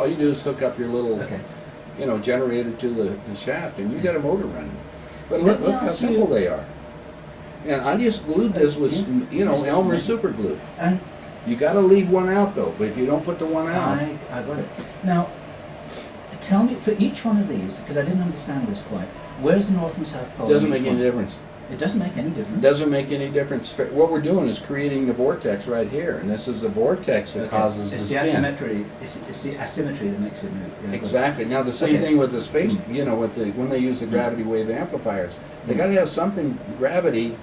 All you do is hook up your little, Okay. you know, generator to the shaft, and you got a motor running. But Let me look how ask simple you- they are. And I just glued this with, you know, Elmer super glue. And You got to leave one out though. But if you don't put the one out, I got it. Now, tell me, for each one of these, because I didn't understand this quite, where's the North and South Pole? it doesn't in each make any one? difference. It doesn't make any difference? Doesn't make any difference. What we're doing is creating the vortex right here, and this is the vortex that causes it's the the spin. asymmetry. It's the asymmetry that makes it move. Yeah, I got it. Exactly. Now the same Okay. thing with the space. You know, with the when they use the gravity wave amplifiers, they got to have something. Gravity,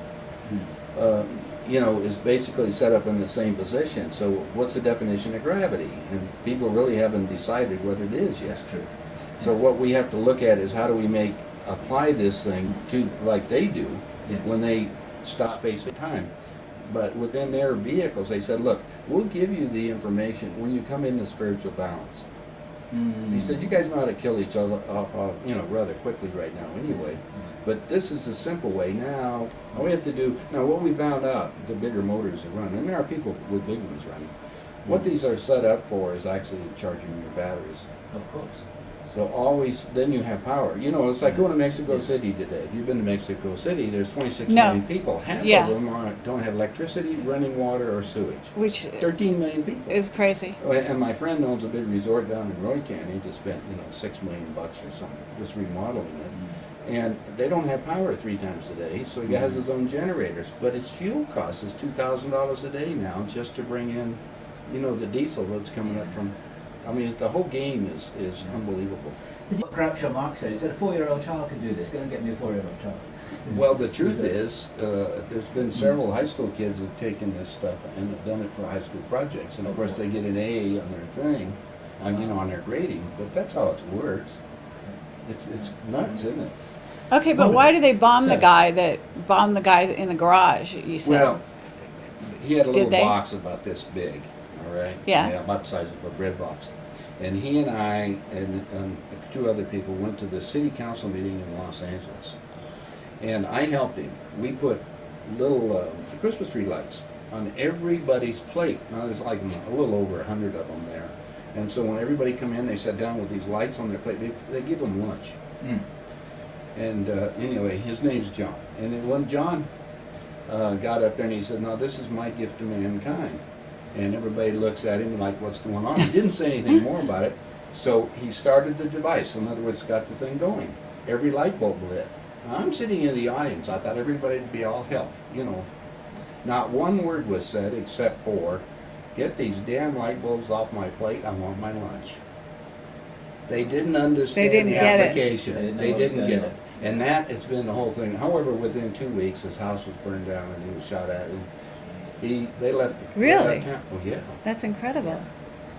you know, is basically set up in the same position. So what's the definition of gravity? And people really haven't decided what it is yet. That's true. So Yes. what we have to look at is how do we apply this thing to like they do Yes. when they stop space and time. But within their vehicles, they said, look, we'll give you the information when you come into spiritual balance. He said, you guys know how to kill each other off, you know, rather quickly right now anyway. But this is a simple way. Now, all we have to do, now what we found out, the bigger motors that run, and there are people with big ones running, what these are set up for is actually charging your batteries. Of course. So always, then you have power. You know, it's like going to Mexico City today. If you've been to Mexico City, there's 26 No. million people. Half Yeah. of them don't have electricity, running water, or sewage. Which 13 million people. is crazy. And my friend owns a big resort down in Roy County. He just spent, you know, $6 million or something, just remodeling it. And they don't have power 3 times a day, so he has his own generators. But his fuel cost is $2,000 a day now just to bring in, you know, the diesel that's coming up from. I mean, the whole game is unbelievable. What Groucho Marx said, he said, a 4-year-old child can do this. Go and get me a 4-year-old child. Well, the truth is, there's been several high school kids who've taken this stuff and have done it for high school projects. And of course, they get an A on their thing, you know, on their grading. But that's how it works. It's nuts, isn't it? Okay, but why do they bomb the guy in the garage? You said. Well, he had a little Did they? box about this big, all right? Yeah. About the size of a bread box. And he and I and 2 other people went to the city council meeting in Los Angeles. And I helped him. We put little Christmas tree lights on everybody's plate. Now there's like a little over 100 of them there. And so when everybody come in, they sat down with these lights on their plate. They give them lunch. And anyway, his name's John. And then when John got up there and he said, "Now this is my gift to mankind," and everybody looks at him like, "What's going on?" He didn't say anything more about it. So he started the device. In other words, got the thing going. Every light bulb lit. Now, I'm sitting in the audience. I thought everybody'd be all help, you know. Not one word was said except for, "Get these damn light bulbs off my plate. I want my lunch." They didn't understand didn't the get it. application. They didn't get know. it. And that has been the whole thing. However, within 2 weeks, his house was burned down and he was shot at. And they left. Really? They left town. Oh yeah. That's incredible.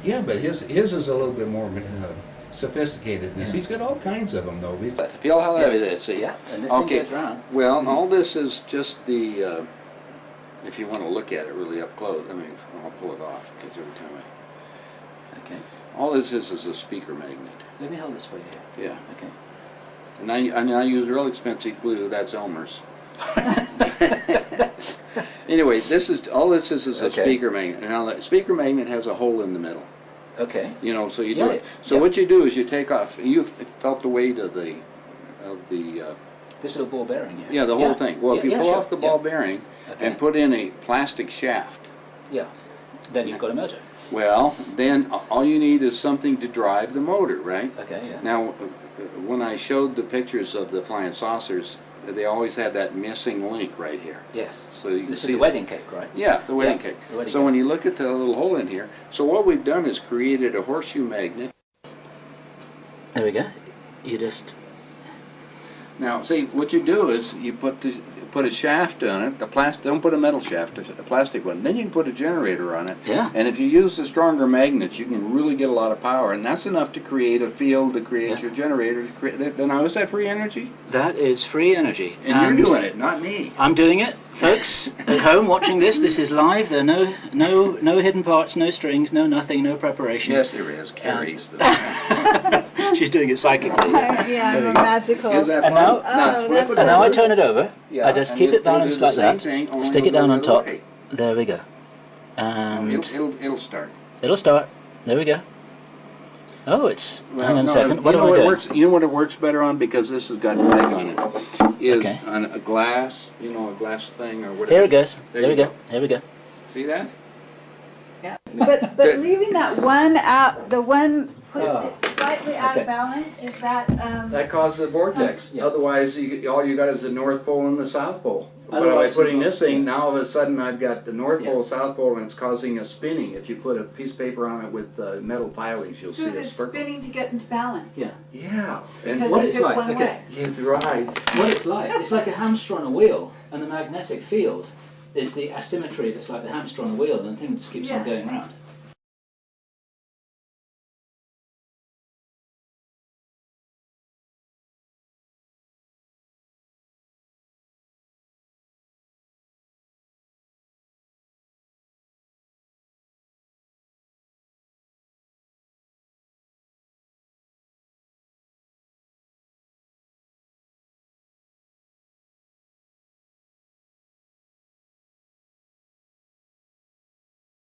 Yeah, but his is a little bit more sophisticated. Yeah. He's got all kinds of them though. Feel how heavy that is. See? Yeah, and this Okay. thing goes round. Well, all this is just the. If you want to look at it really up close, I mean, I'll pull it off because every time Okay. all this is a speaker magnet. Let me hold this for you. Yeah. Okay. And I use real expensive glue. That's Elmer's. Anyway, all this is a Okay. speaker magnet. Now the speaker magnet has a hole in the middle. Okay. You know, so you Yeah, do it. So yeah. what you do is you take off. You felt the weight of the This little ball bearing here. yeah, the whole thing. Well, if you pull sure. off the ball bearing Okay. and put in a plastic shaft, Yeah. Then you've got a motor. well, then all you need is something to drive the motor, right? Okay, yeah. Now, when I showed the pictures of the flying saucers, they always had that missing link right here. Yes. So you can This see is the wedding cake, right? Yeah, the wedding Yeah, cake. the wedding So cake. when you look at the little hole in here, so what we've done is created a horseshoe magnet. There we go. You just... Now, see, what you do is you put a shaft on it. Don't put a metal shaft, a plastic one. Then you can put a generator on it. Yeah. And if you use the stronger magnets, you can really get a lot of power, and that's enough to create a field to create Yeah. your generator. Now, is that free energy? That is free energy. And you're doing it, not me. I'm doing it. Folks at home watching this, this is live. There are no hidden parts, no strings, no nothing, no preparation. Yes, there is. Carrie's. She's doing it psychically. Yeah, I'm a magical. Is that And fun? now- flip that's it And now I over. turn it over. Yeah, I just and keep it it'll do balanced the like same that. thing, only Stick it it'll down go on the other top. way. There we go. And It'll start. it'll start. There we go. Oh, it's. Well, hang on no, a second. What you am know I what doing? works? You know what it works better on, because this has got rag on it. Is Okay. on a glass, you know, a glass thing or whatever. Here it goes. There There we you go. Here we go. See that? But leaving that one out, the one puts Oh. it slightly out Okay. of balance, is that, That causes a vortex. Yeah. Otherwise, all you got is the North Pole and the South Pole. But by Otherwise, putting you- this thing, now all of a sudden I've got the North Yeah. Pole, South Pole, and it's causing a spinning. If you put a piece of paper on it with metal filings, you'll so see is it it circle. spinning to get into balance? Yeah. Yeah. And Because what it it's took like, one okay. way. he's right. What it's like a hamster on a wheel, and the magnetic field is the asymmetry that's like the hamster on a wheel, and the thing just keeps on Yeah. going round.